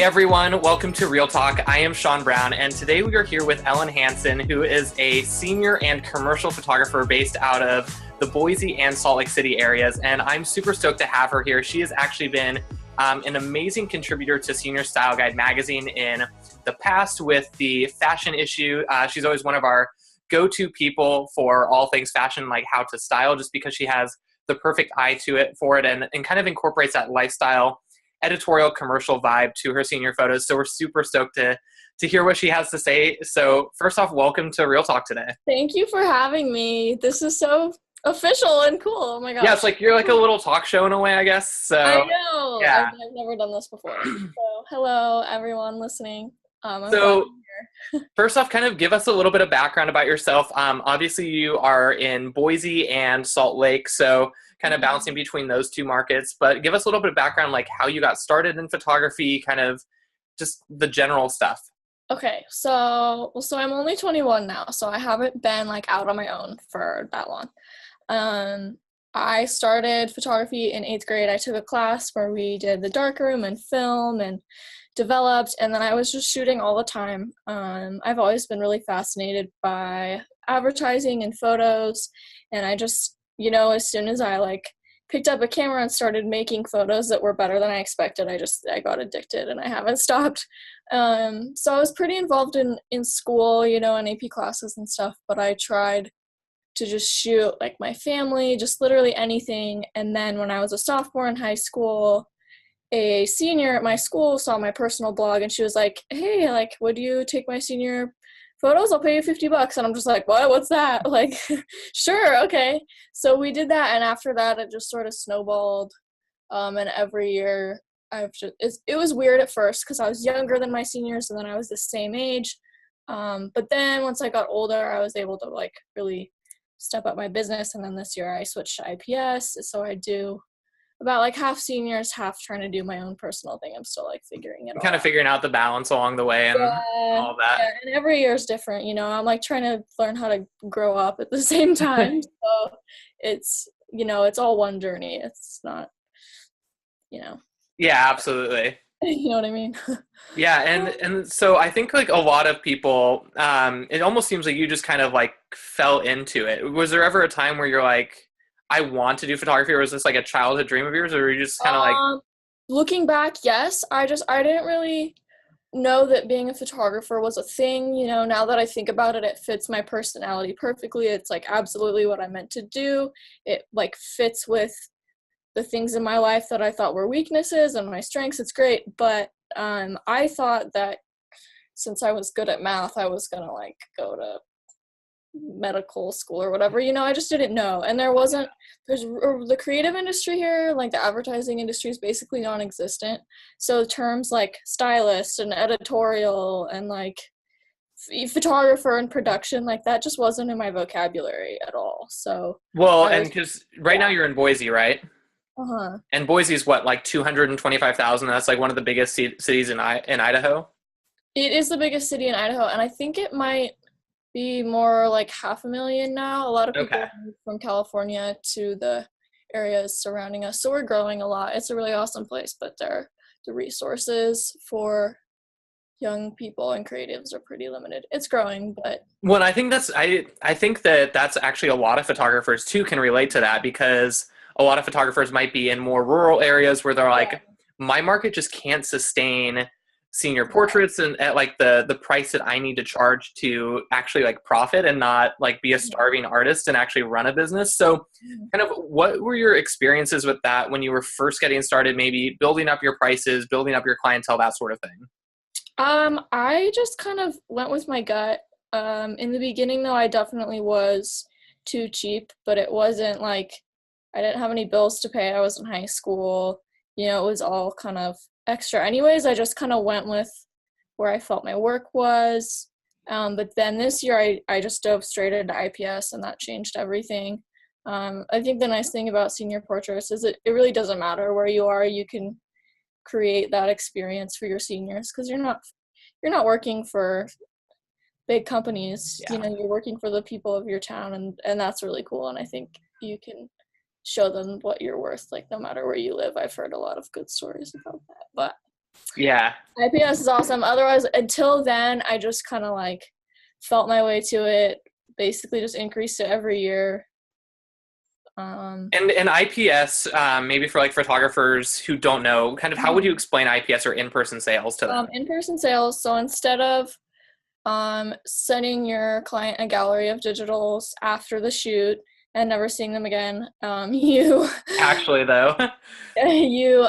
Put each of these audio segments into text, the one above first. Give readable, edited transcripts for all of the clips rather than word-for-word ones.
everyone, welcome to Real Talk. I am Sean Brown, and today we are here with Ellen Hansen, who is a senior and commercial photographer based out of the Boise and Salt Lake City areas, and I'm super stoked to have her here. She has actually been an amazing contributor to Senior Style Guide magazine in the past with the fashion issue. She's always one of our go-to people for all things fashion, like how to style, just because she has the perfect eye to it for it and kind of incorporates that lifestyle editorial commercial vibe to her senior photos. So we're super stoked to hear what she has to say. So first off, welcome to Real Talk today. Thank you for having me. This is so official and cool. Oh my gosh. Yeah, it's like you're like a little talk show in a way, I guess. So I know. Yeah. I've never done this before. So hello everyone listening. So first off, kind of give us a little bit of background about yourself. Obviously you are in Boise and Salt Lake, so kind of bouncing between those two markets, but give us a little bit of background, like how you got started in photography, kind of just the general stuff. Okay, so I'm only 21 now, so I haven't been like out on my own for that long. I started photography in 8th grade. I took a class where we did the darkroom and film and developed, and then I was just shooting all the time. I've always been really fascinated by advertising and photos, and I just, as soon as I like picked up a camera and started making photos that were better than I expected, I got addicted and I haven't stopped. So I was pretty involved in school, in AP classes and stuff, but I tried to just shoot like my family, just literally anything. And then when I was a sophomore in high school, a senior at my school saw my personal blog and she was like, hey, like, would you take my senior photos? I'll pay you $50. And I'm just like, what? What's that? Like, sure, okay. So we did that, and after that, it just sort of snowballed. And every year, it was weird at first because I was younger than my seniors, and then I was the same age. But then once I got older, I was able to like really step up my business, and then this year I switched to IPS. So I do about like half seniors, half trying to do my own personal thing. I'm still like figuring it out. Kind of figuring out the balance along the way and all that. Yeah, and every year is different, I'm like trying to learn how to grow up at the same time. So it's, it's all one journey. It's not, Yeah, absolutely. You know what I mean? Yeah, and so I think like a lot of people, it almost seems like you just kind of like fell into it. Was there ever a time where you're like, I want to do photography, or was this like a childhood dream of yours, or were you just kind of like... Looking back, yes. I didn't really know that being a photographer was a thing. Now that I think about it, it fits my personality perfectly. It's like absolutely what I meant to do. It like fits with the things in my life that I thought were weaknesses and my strengths. It's great. But I thought that since I was good at math, I was gonna like go to medical school or whatever. I just didn't know. And there's the creative industry here, like the advertising industry, is basically non-existent. So terms like stylist and editorial and like photographer and production, like that just wasn't in my vocabulary at all. So and because now you're in Boise, right? And Boise is what, like 225,000? That's like one of the biggest cities in Idaho. It is the biggest city in Idaho, and I think it might be more like 500,000 now. A lot of people move from California to the areas surrounding us, so we're growing a lot. It's a really awesome place, but the resources for young people and creatives are pretty limited. It's growing, but I think that's actually a lot of photographers too can relate to that, because a lot of photographers might be in more rural areas where they're like, my market just can't sustain senior portraits and at like the price that I need to charge to actually like profit and not like be a starving artist and actually run a business. So kind of what were your experiences with that when you were first getting started, maybe building up your prices, building up your clientele, that sort of thing? I just kind of went with my gut. In the beginning though, I definitely was too cheap, but it wasn't like I didn't have any bills to pay. I was in high school, it was all kind of extra anyways. I just kind of went with where I felt my work was. But then this year I just dove straight into IPS, and that changed everything. I think the nice thing about senior portraits is it really doesn't matter where you are. You can create that experience for your seniors because you're not working for big companies. You're working for the people of your town, and that's really cool. And I think you can show them what you're worth, like no matter where you live. I've heard a lot of good stories about that. But Yeah. IPS is awesome. Otherwise, until then, I just kind of like felt my way to it. Basically, just increased it every year. And IPS, maybe for like photographers who don't know, kind of how would you explain IPS or in-person sales to them? In-person sales. So instead of sending your client a gallery of digitals after the shoot and never seeing them again, you Actually, though. you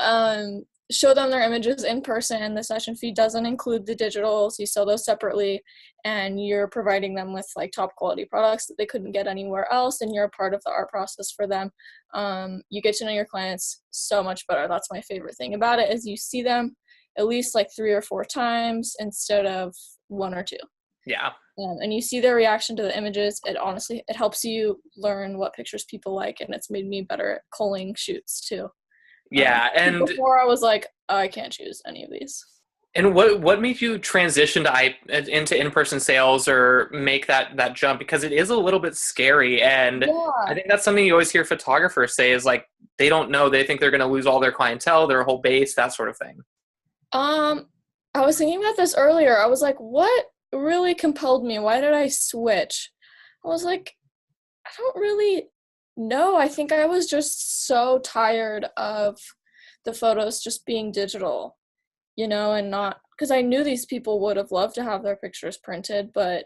show them their images in person. The session fee doesn't include the digitals. You sell those separately, and you're providing them with like top quality products that they couldn't get anywhere else, and you're a part of the art process for them. You get to know your clients so much better. That's my favorite thing about it, is you see them at least like 3 or 4 times instead of 1 or 2. Yeah. And you see their reaction to the images. It helps you learn what pictures people like, and it's made me better at culling shoots too. Yeah. And before I was like, oh, I can't choose any of these. what made you transition into in-person sales or make that jump? Because it is a little bit scary, and I think that's something you always hear photographers say is like they don't know, they think they're going to lose all their clientele, their whole base, that sort of thing. I was thinking about this earlier. I was like, what really compelled me? Why did I switch? I was like, I don't really know. I think I was just so tired of the photos just being digital, and not, because I knew these people would have loved to have their pictures printed, but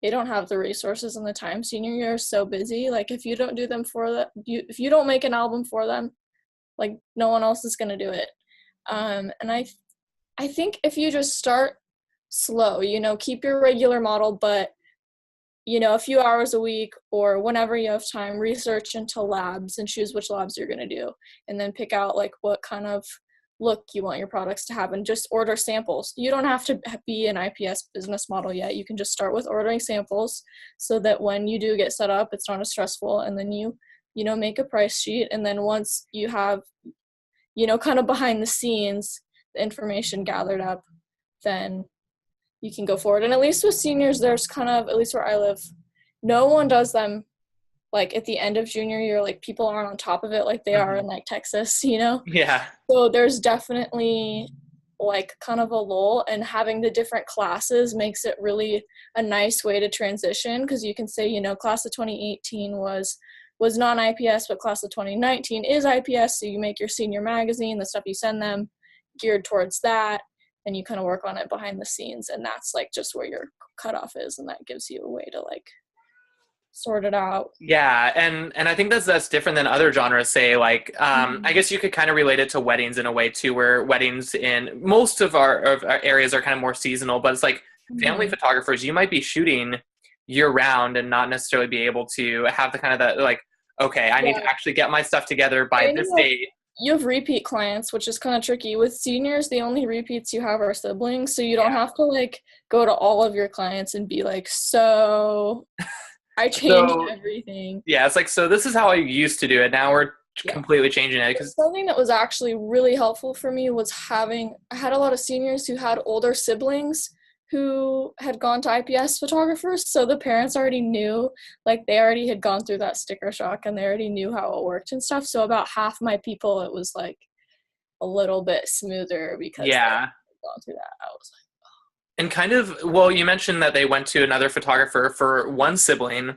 they don't have the resources and the time. Senior year is so busy. Like, if you don't do them for them, if you don't make an album for them, like, no one else is going to do it. And I think if you just start slow, keep your regular model, but a few hours a week or whenever you have time, research into labs and choose which labs you're going to do, and then pick out like what kind of look you want your products to have, and just order samples. You don't have to be an IPS business model yet. You can just start with ordering samples so that when you do get set up, it's not as stressful, and then you make a price sheet, and then once you have kind of behind the scenes the information gathered up, then you can go forward. And at least with seniors, there's kind of, at least where I live, no one does them like at the end of junior year. Like, people aren't on top of it like they are in like Texas, Yeah. So there's definitely like kind of a lull, and having the different classes makes it really a nice way to transition, because you can say, class of 2018 was non-IPS, but class of 2019 is IPS. So you make your senior magazine, the stuff you send them, geared towards that, and you kind of work on it behind the scenes, and that's like just where your cutoff is, and that gives you a way to like sort it out. Yeah, and I think that's different than other genres. Say like, I guess you could kind of relate it to weddings in a way too, where weddings in most of our areas are kind of more seasonal. But it's like family photographers, you might be shooting year round and not necessarily be able to have the kind of that like, okay, I need to actually get my stuff together by this date. You have repeat clients, which is kind of tricky. With seniors, the only repeats you have are siblings, so you don't have to like go to all of your clients and be like, so I changed everything. Yeah, it's like, so this is how I used to do it. Now we're completely changing it. Because something that was actually really helpful for me was I had a lot of seniors who had older siblings who had gone to IPS photographers, so the parents already knew, like they already had gone through that sticker shock and they already knew how it worked and stuff. So about half my people, it was like a little bit smoother because they had gone through that. I was like, and kind of, well, you mentioned that they went to another photographer for one sibling.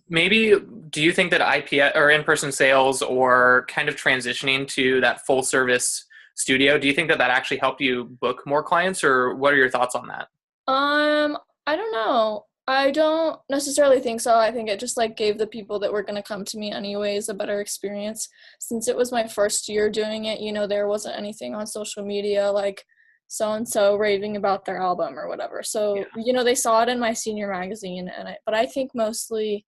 Maybe, do you think that IPS or in-person sales or kind of transitioning to that full service studio, do you think that actually helped you book more clients, or what are your thoughts on that? I don't know. I don't necessarily think so. I think it just like gave the people that were going to come to me anyways a better experience. Since it was my first year doing it, there wasn't anything on social media like so-and-so raving about their album or whatever. So, they saw it in my senior magazine, but I think mostly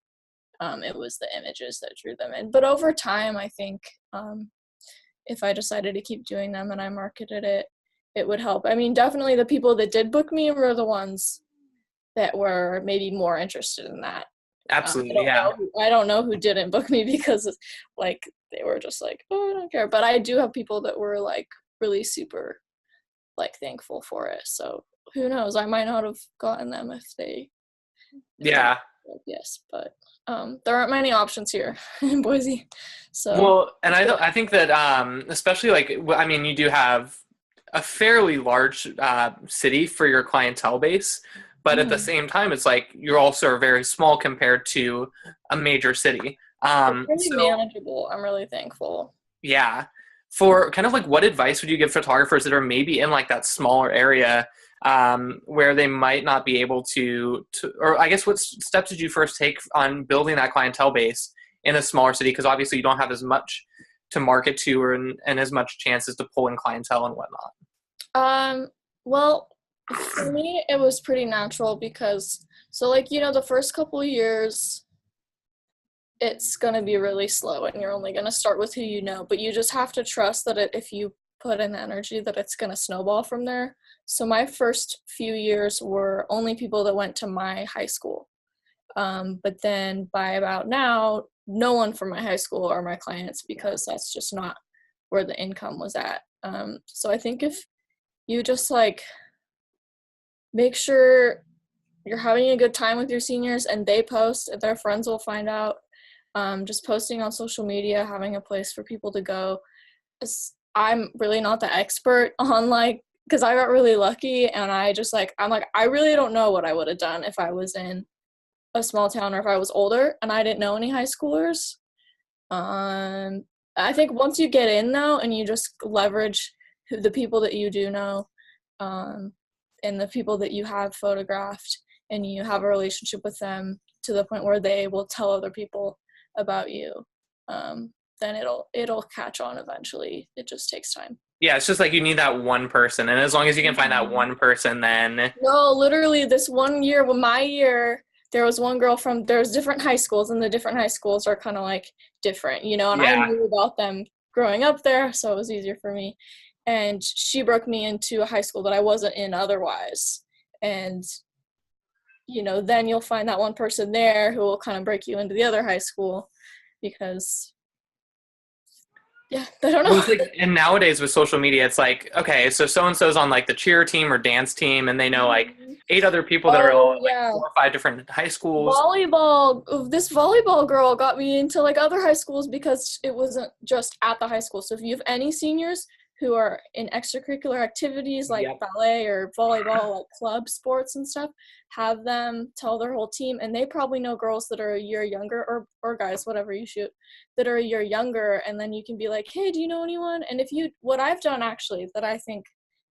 it was the images that drew them in. But over time, I think if I decided to keep doing them and I marketed it, it would help. I mean, definitely the people that did book me were the ones that were maybe more interested in that. Absolutely, I don't know who didn't book me because like they were just like, oh, I don't care. But I do have people that were like really super like thankful for it. So who knows? I might not have gotten them if they yes, but there aren't many options here in Boise. So well, and I think that especially like, I mean, you do have a fairly large city for your clientele base, but at the same time, it's like you're also very small compared to a major city. It's really So manageable. I'm really thankful. yeah, for kind of like what advice would you give photographers that are maybe in like that smaller area where they might not be able to, or I guess what steps did you first take on building that clientele base in a smaller city? Because obviously you don't have as much to market to and as much chances to pull in clientele and whatnot. Well, for me, it was pretty natural because, so like, the first couple years, it's going to be really slow and you're only going to start with who you know, but you just have to trust that if you put in energy, that it's going to snowball from there. So my first few years were only people that went to my high school. But then by about now, no one from my high school are my clients because that's just not where the income was at. So I think if you just like make sure you're having a good time with your seniors and they post, their friends will find out. Just posting on social media, having a place for people to go. I'm really not the expert on because I got really lucky and I really don't know what I would have done if I was in a small town or if I was older and I didn't know any high schoolers. I think once you get in though and you just leverage the people that you do know and the people that you have photographed and you have a relationship with them to the point where they will tell other people about you, then it'll catch on eventually. It just takes time. Yeah, it's just like you need that one person, and as long as you can find that one person, then no, literally this one year, my year, there was one girl there's different high schools, and the different high schools are kind of like different, and I knew about them growing up there, so it was easier for me. And she broke me into a high school that I wasn't in otherwise, and then you'll find that one person there who will kind of break you into the other high school because, yeah, I don't know. Well, it's like, and nowadays with social media, it's like, okay, so so-and-so's on like the cheer team or dance team, and they know like 8 other people that are all like 4 or 5 different high schools. This volleyball girl got me into like other high schools because it wasn't just at the high school. So if you have any seniors who are in extracurricular activities like ballet or volleyball, like club sports and stuff, have them tell their whole team, and they probably know girls that are a year younger or guys, whatever you shoot, that are a year younger, and then you can be like, hey, do you know anyone? And what I've done actually that I think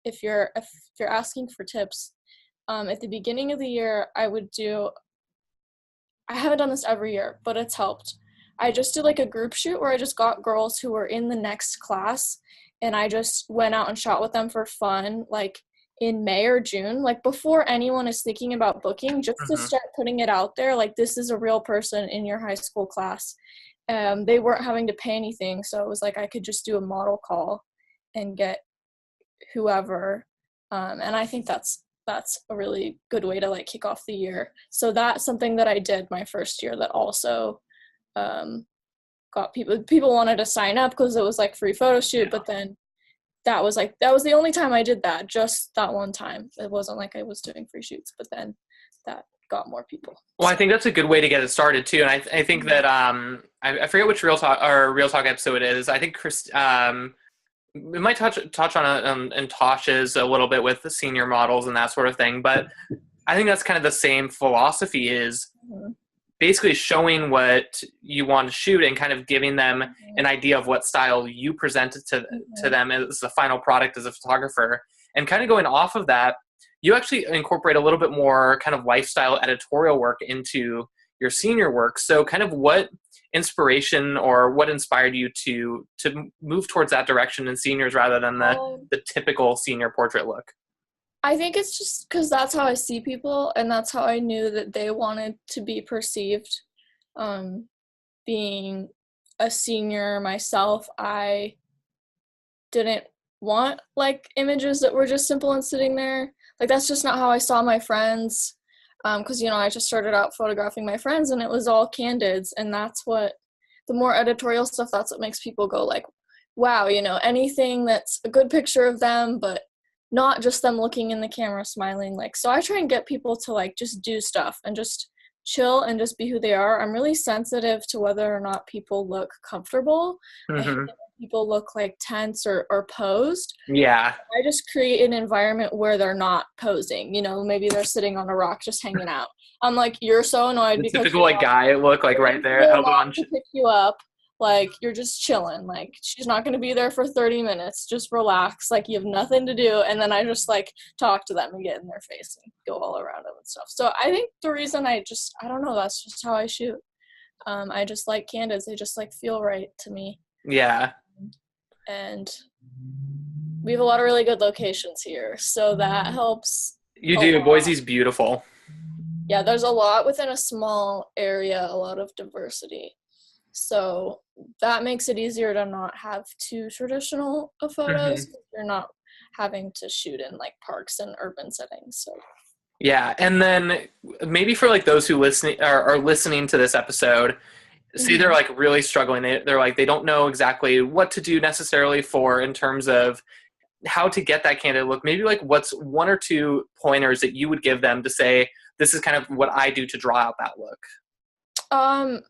if you're asking for tips, at the beginning of the year, I haven't done this every year, but it's helped. I just did like a group shoot where I just got girls who were in the next class and I just went out and shot with them for fun, like in May or June, like before anyone is thinking about booking, just to start putting it out there, like this is a real person in your high school class. They weren't having to pay anything, so it was like I could just do a model call and get whoever, and I think that's a really good way to like kick off the year. So that's something that I did my first year that also got people wanted to sign up because it was like free photo shoot, but then that was the only time I did that, just that one time. It wasn't like I was doing free shoots, but then that got more people. Well, I think that's a good way to get it started too, and I think that I forget which Real Talk episode it is. I think Chris we might touch on in Tosh's a little bit with the senior models and that sort of thing, but I think that's kind of the same philosophy, is basically showing what you want to shoot and kind of giving them an idea of what style you presented to them as the final product as a photographer. And kind of going off of that, you actually incorporate a little bit more kind of lifestyle editorial work into your senior work. So kind of what inspiration or what inspired you to move towards that direction in seniors rather than the typical senior portrait look? I think it's just because that's how I see people, and that's how I knew that they wanted to be perceived. Being a senior myself, I didn't want like images that were just simple and sitting there. Like that's just not how I saw my friends. Because I just started out photographing my friends, and it was all candids, and that's what the more editorial stuff. That's what makes people go like, wow, anything that's a good picture of them, but not just them looking in the camera smiling. Like, so I try and get people to like just do stuff and just chill and just be who they are. I'm really sensitive to whether or not people look comfortable. I hate it when people look like tense or posed. Yeah. I just create an environment where they're not posing. Maybe they're sitting on a rock just hanging out. I'm like, you're so annoyed The because typical like guy look, like right there, your elbow mom on. to pick you up. Like, you're just chilling. Like, she's not going to be there for 30 minutes. Just relax. Like, you have nothing to do. And then I just, like, talk to them and get in their face and go all around them and stuff. So I think the reason I don't know, that's just how I shoot. I just like candids. They just, like, feel right to me. Yeah. And we have a lot of really good locations here. So that helps. You do. Boise's beautiful. Yeah, there's a lot within a small area, a lot of diversity. So that makes it easier to not have too traditional of photos. You're not having to shoot in like parks and urban settings. So yeah, and then maybe for like those who are listening to this episode, see they're like really struggling. They're like they don't know exactly what to do necessarily for in terms of how to get that candid look. Maybe like what's one or two pointers that you would give them to say this is kind of what I do to draw out that look.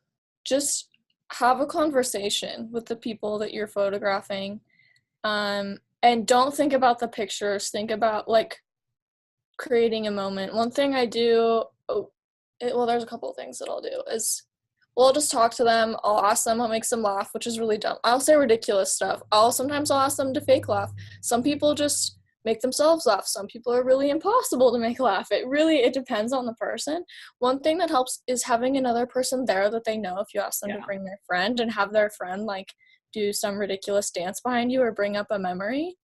Just have a conversation with the people that you're photographing, and don't think about the pictures. Think about like creating a moment. One thing I do, there's a couple of things that I'll do is, I'll just talk to them. I'll ask them what makes them laugh, which is really dumb. I'll say ridiculous stuff. Sometimes I'll ask them to fake laugh. Some people just make themselves laugh. Some people are really impossible to make laugh. It depends on the person. One thing that helps is having another person there that they know. If you ask them to bring their friend and have their friend like do some ridiculous dance behind you or bring up a memory.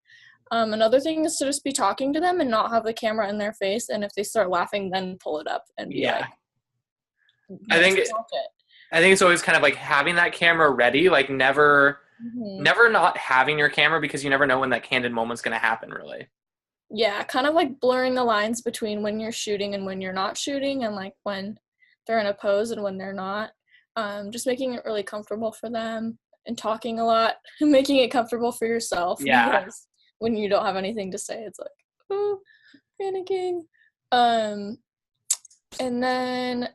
Another thing is to just be talking to them and not have the camera in their face. And if they start laughing, then pull it up and be like, I think it's always kind of like having that camera ready, like never not having your camera because you never know when that candid moment's going to happen, really. Yeah, kind of like blurring the lines between when you're shooting and when you're not shooting, and like when they're in a pose and when they're not. Just making it really comfortable for them and talking a lot, making it comfortable for yourself. Yeah. Because when you don't have anything to say, it's like, oh, panicking. And then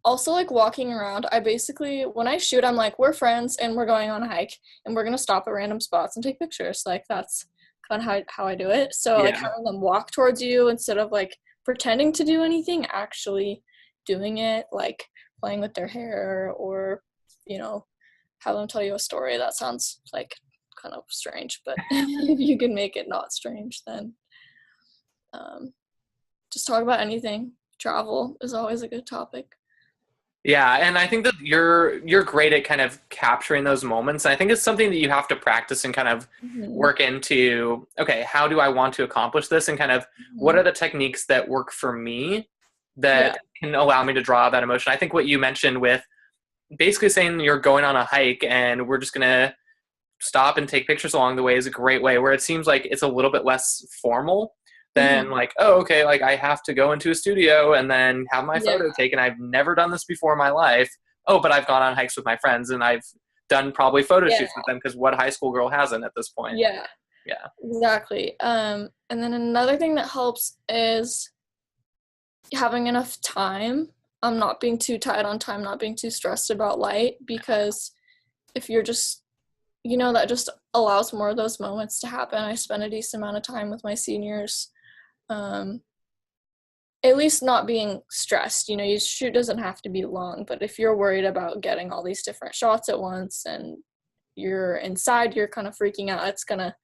also, like, walking around, when I shoot, I'm like, we're friends, and we're going on a hike, and we're going to stop at random spots and take pictures. Like, that's kind of how I do it. So, like, having them walk towards you instead of, like, pretending to do anything, actually doing it, like, playing with their hair or, have them tell you a story. That sounds, like, kind of strange, but if you can make it not strange, then just talk about anything. Travel is always a good topic. Yeah, and I think that you're great at kind of capturing those moments. And I think it's something that you have to practice and kind of work into, okay, how do I want to accomplish this? And kind of what are the techniques that work for me that can allow me to draw that emotion? I think what you mentioned with basically saying you're going on a hike and we're just going to stop and take pictures along the way is a great way, where it seems like it's a little bit less formal than like, oh, okay, like I have to go into a studio and then have my photo taken. I've never done this before in my life. Oh, but I've gone on hikes with my friends and I've done probably photo shoots with them, because what high school girl hasn't at this point? Yeah, exactly. And then another thing that helps is having enough time. Not being too tight on time, not being too stressed about light, because if you're just, that just allows more of those moments to happen. I spend a decent amount of time with my seniors, at least not being stressed. Your shoot doesn't have to be long, but if you're worried about getting all these different shots at once and you're inside, you're kind of freaking out, it's gonna,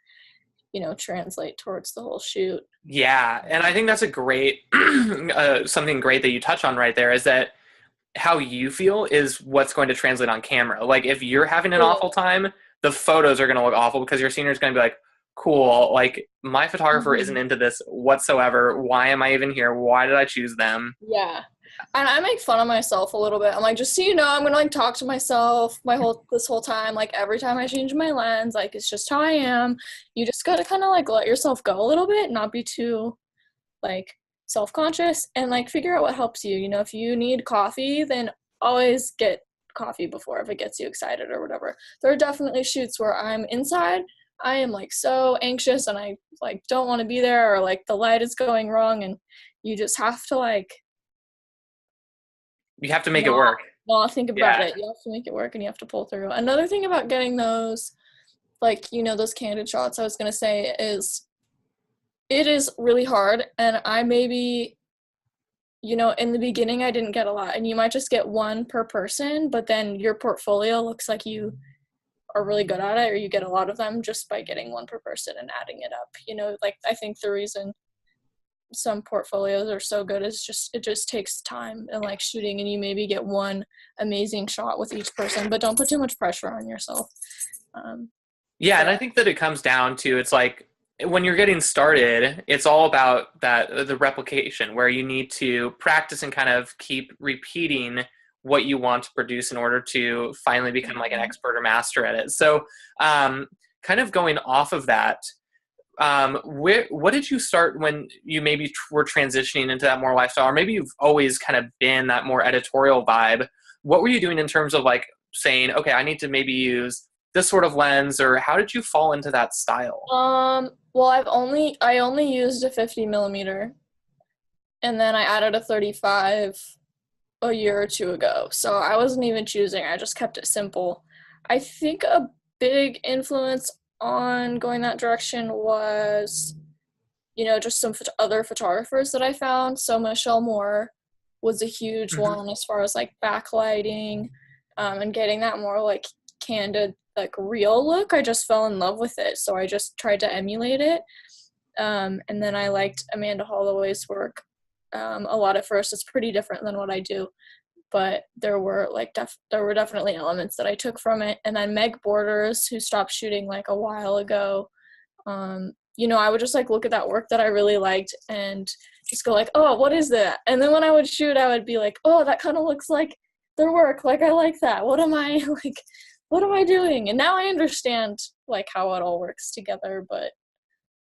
translate towards the whole shoot. Yeah, and I think that's a great, something great that you touch on right there, is that how you feel is what's going to translate on camera. Like if you're having an awful time, the photos are going to look awful because your senior is going to be like, cool, like my photographer isn't into this whatsoever. Why am I even here? Why did I choose them? Yeah. And I make fun of myself a little bit. I'm like, just so you know, I'm gonna like talk to myself this whole time. Like every time I change my lens, like it's just how I am. You just gotta kind of like let yourself go a little bit, not be too like self-conscious, and like figure out what helps you. If you need coffee, then always get coffee before, if it gets you excited or whatever. There are definitely shoots where I'm inside, I am like so anxious and I like don't want to be there, or like the light is going wrong, and you just have to like you have to make it work. Not think about it. You have to make it work and you have to pull through. Another thing about getting those like, you know, those candid shots, I was going to say is, it is really hard. And I maybe, you know, in the beginning, I didn't get a lot, and you might just get one per person, but then your portfolio looks like you are really good at it, or you get a lot of them just by getting one per person and adding it up. You know, like, I think the reason some portfolios are so good is it just takes time and like shooting, and you maybe get one amazing shot with each person, but don't put too much pressure on yourself. Yeah, and I think that it comes down to, it's like when you're getting started, it's all about the replication, where you need to practice and kind of keep repeating what you want to produce in order to finally become like an expert or master at it. So kind of going off of that, what did you start when you maybe were transitioning into that more lifestyle, or maybe you've always kind of been that more editorial vibe? What were you doing in terms of like saying, okay, I need to maybe use this sort of lens, or how did you fall into that style? Well, I only used a 50 millimeter, and then I added a 35 a year or two ago. So I wasn't even choosing. I just kept it simple. I think a big influence on going that direction was, you know, just some other photographers that I found. So Michelle Moore was a huge one as far as like backlighting, and getting that more like candid, like real look. I just fell in love with it, so I just tried to emulate it. And then I liked Amanda Holloway's work a lot at first. It's pretty different than what I do, but there were definitely elements that I took from it. And then Meg Borders, who stopped shooting like a while ago, you know, I would just like look at that work that I really liked and just go like, oh, what is that? And then when I would shoot, I would be like, oh, that kind of looks like their work. Like, I like that. What am I doing? And now I understand like how it all works together. But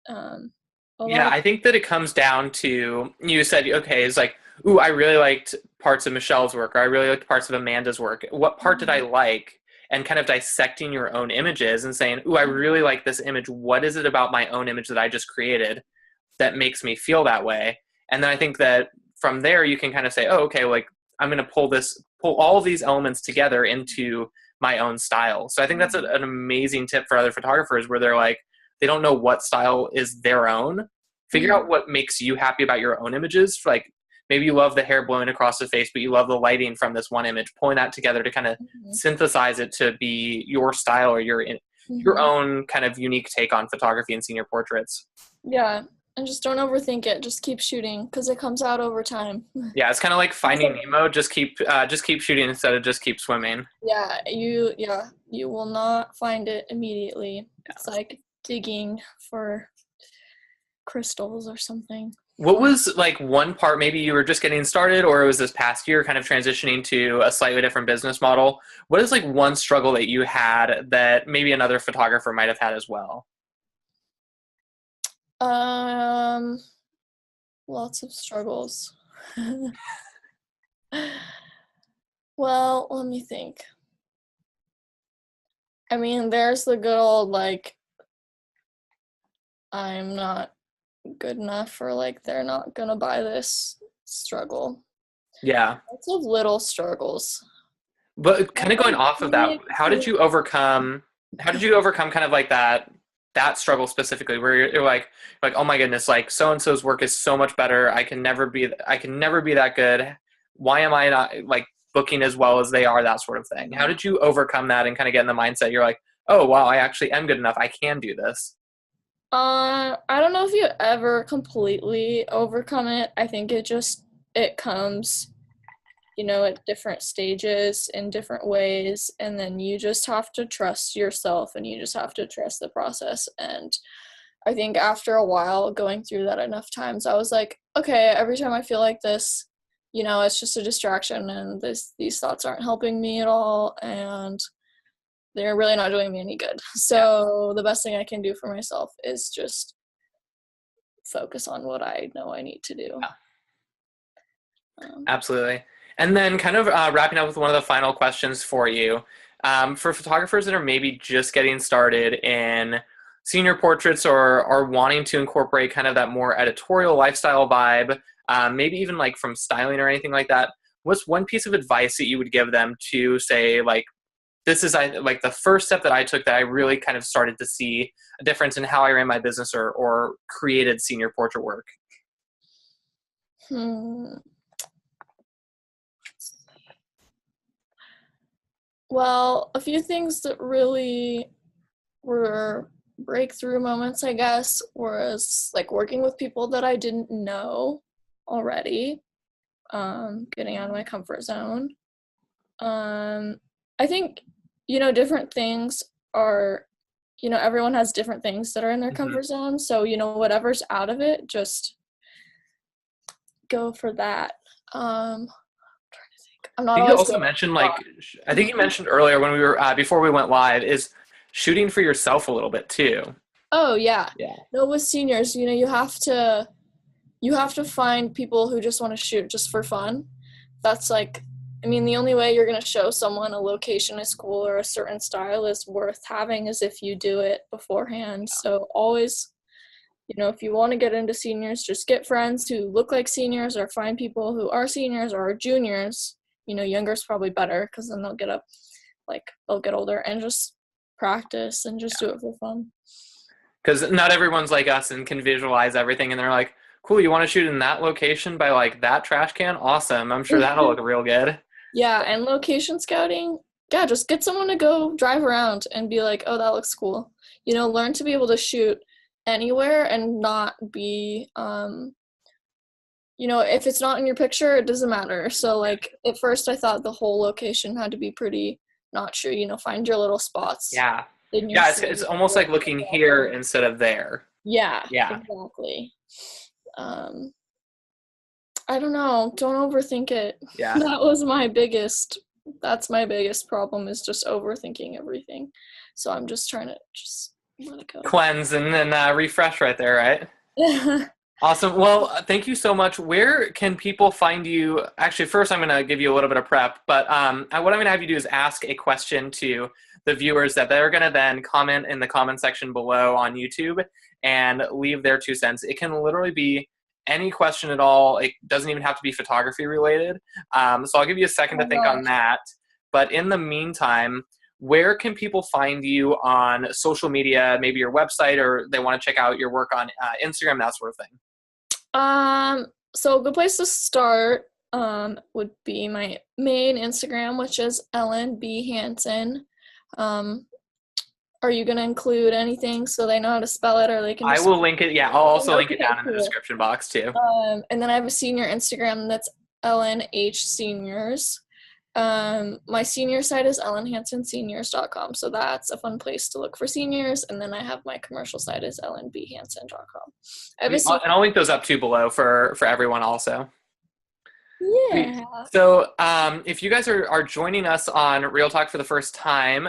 I think that it comes down to, you said, okay, it's like, ooh, I really liked parts of Michelle's work, or I really liked parts of Amanda's work. What part did I like? And kind of dissecting your own images and saying, ooh, I really like this image. What is it about my own image that I just created that makes me feel that way? And then I think that from there you can kind of say, oh, okay, like I'm going to pull all of these elements together into my own style. So I think that's an amazing tip for other photographers, where they're like, they don't know what style is their own. Figure out what makes you happy about your own images. Like maybe you love the hair blowing across the face, but you love the lighting from this one image, pulling that together to kind of synthesize it to be your style, or your own kind of unique take on photography and senior portraits. Yeah. And just don't overthink it. Just keep shooting, because it comes out over time. Yeah, it's kind of like Finding Nemo. Just keep shooting instead of just keep swimming. Yeah, you will not find it immediately. Yeah. It's like digging for crystals or something. What was like one part, maybe you were just getting started, or it was this past year kind of transitioning to a slightly different business model? What is like one struggle that you had that maybe another photographer might have had as well? Lots of struggles. Well, let me think. I mean, there's the good old, like, I'm not good enough, for like, they're not gonna buy this struggle. Yeah. Lots of little struggles. But kind of going off of that, how did you overcome kind of like that struggle specifically, where you're like, oh my goodness, like so-and-so's work is so much better. I can never be that good. Why am I not like booking as well as they are, that sort of thing? How did you overcome that and kind of get in the mindset you're like, oh wow, I actually am good enough, I can do this? I don't know if you ever completely overcome it. I think it comes, you know, at different stages in different ways, and then you just have to trust yourself, and you just have to trust the process. And I think after a while, going through that enough times, I was like, okay, every time I feel like this, you know, it's just a distraction, and these thoughts aren't helping me at all, and they're really not doing me any good. So the best thing I can do for myself is just focus on what I know I need to do. Absolutely. And then kind of wrapping up with one of the final questions for you. For photographers that are maybe just getting started in senior portraits, or are wanting to incorporate kind of that more editorial lifestyle vibe, maybe even like from styling or anything like that, what's one piece of advice that you would give them to say, like, this is like the first step that I took that I really kind of started to see a difference in how I ran my business or created senior portrait work? Well, a few things that really were breakthrough moments, I guess, was like working with people that I didn't know already, getting out of my comfort zone. I think, different things are, everyone has different things that are in their comfort zone. So, whatever's out of it, just go for that. I'm trying to think. I'm not I think you always also good. mentioned, I think you mentioned earlier when we were, before we went live, is shooting for yourself a little bit too. Oh, yeah. Yeah. No, with seniors, you have to find people who just want to shoot just for fun. That's the only way you're going to show someone a location is cool or a certain style is worth having is if you do it beforehand. So always, if you want to get into seniors, just get friends who look like seniors or find people who are seniors or juniors. Younger is probably better because then they'll get older and just practice and just do it for fun. Because not everyone's like us and can visualize everything, and they're like, cool, you want to shoot in that location by like that trash can? Awesome. I'm sure that'll look real good. Yeah, and location scouting, yeah, just get someone to go drive around and be like, oh, that looks cool. Learn to be able to shoot anywhere and not be, if it's not in your picture, it doesn't matter. So, at first I thought the whole location had to be pretty, not sure, find your little spots. Yeah. Yeah, it's almost like looking here instead of there. Yeah, exactly. I don't know. Don't overthink it. Yeah. That's my biggest problem is just overthinking everything. So I'm just trying to just let it go. Cleanse and then refresh right there, right? Awesome. Well, thank you so much. Where can people find you? Actually, first I'm going to give you a little bit of prep, but what I'm going to have you do is ask a question to the viewers that they're going to then comment in the comment section below on YouTube and leave their 2 cents. It can literally be any question at all. It doesn't even have to be photography related. So I'll give you a second to think on that. But in the meantime, where can people find you on social media, maybe your website, or they want to check out your work on Instagram, that sort of thing? So a good place to start would be my main Instagram, which is Ellen B. Hansen. Are you going to include anything so they know how to spell it, or they can I will link it. Yeah, I'll also link it down in the description box too. And then I have a senior Instagram that's Ellen H. Seniors. My senior site is ellenhansenseniors.com, so that's a fun place to look for seniors. And then I have my commercial site is ellenbhansen.com. And I'll link those up too below for everyone also. Yeah. So if you guys are joining us on Real Talk for the first time,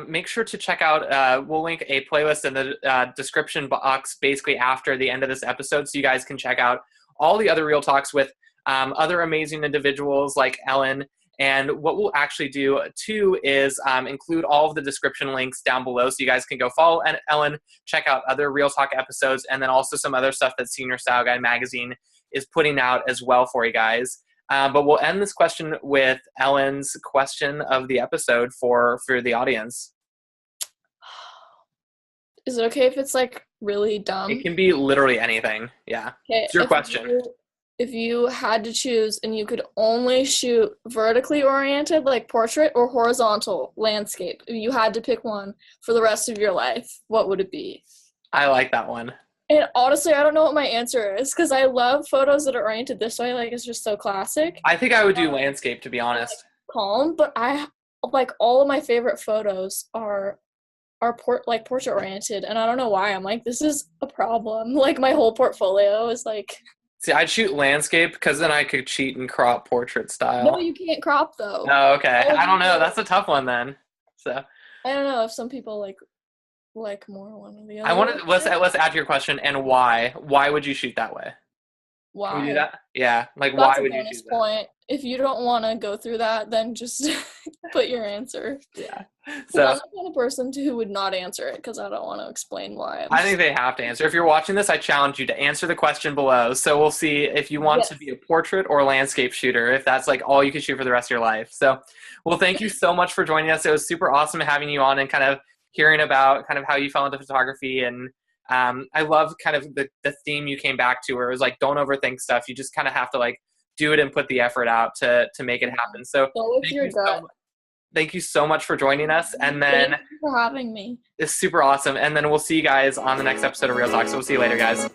make sure to check out, we'll link a playlist in the description box basically after the end of this episode, so you guys can check out all the other Real Talks with other amazing individuals like Ellen. And what we'll actually do too is include all of the description links down below, so you guys can go follow Ellen, check out other Real Talk episodes, and then also some other stuff that Senior Style Guide magazine is putting out as well for you guys. But we'll end this question with Ellen's question of the episode for the audience. Is it okay if it's really dumb? It can be literally anything. Yeah. Okay, it's your question. If you had to choose and you could only shoot vertically oriented, like portrait, or horizontal landscape, if you had to pick one for the rest of your life, what would it be? I like that one. And honestly, I don't know what my answer is because I love photos that are oriented this way. It's just so classic. I think I would do landscape, to be honest. Calm, but I all of my favorite photos are portrait oriented, and I don't know why. I'm this is a problem. My whole portfolio is See, I'd shoot landscape because then I could cheat and crop portrait style. No, you can't crop though. Oh, okay. I don't know. That's a tough one then. So I don't know if some people like more one or the other. I wanted let's add to your question and why. Why would you shoot that way? Why? Can we do that? Yeah. That's why would you choose point. if you don't want to go through that, then just put your answer. Yeah. So So I'm the kind of person who would not answer it because I don't want to explain why. I think they have to answer. If you're watching this, I challenge you to answer the question below. So we'll see if you want to be a portrait or a landscape shooter, if that's like all you can shoot for the rest of your life. So, well, thank you so much for joining us. It was super awesome having you on and kind of hearing about kind of how you fell into photography. And I love kind of the theme you came back to, where it was like, don't overthink stuff. You just kind of have to like do it and put the effort out to make it happen. So go with your gut. Thank you so much for joining us. And then thank you for having me. It's super awesome. And then we'll see you guys on the next episode of Real Talk. So we'll see you later, guys.